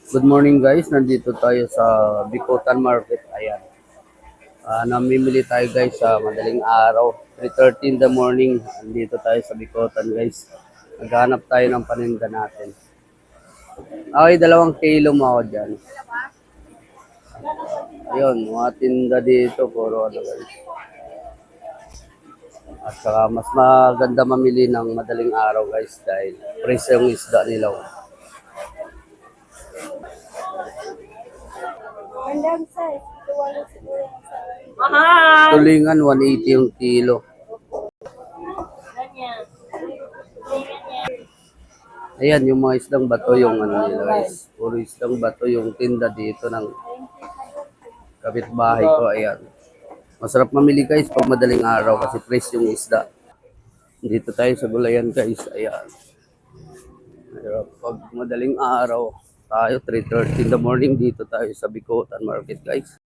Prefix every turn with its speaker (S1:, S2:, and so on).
S1: Good morning guys, nandito tayo sa Bicotan Market. Ayan. Namimili tayo guys sa madaling araw. 3:30 in the morning. Nandito tayo sa Bicotan guys. Naghanap tayo ng paninda natin. Okay, 2 kilo mo ako dyan. Ayun, mga tinda dito. Puro ano guys. At saka mas maganda mamili ng madaling araw guys dahil presyo yung isda nila.
S2: Mandang size. Tuwalo siguro yung size.
S1: Tulingan, 180 yung kilo.
S2: Ganyan.
S1: Ayan, yung mga isdang bato yung ano nila guys. Puro isdang bato yung tinda dito ng kapitbahay ko. Ayan. Masarap mamili guys pag madaling araw kasi fresh yung isda. Dito tayo sa gulayan guys. Ayan. Pero pag madaling araw tayo, 3:30 in the morning, dito tayo sa Bicotan Market guys.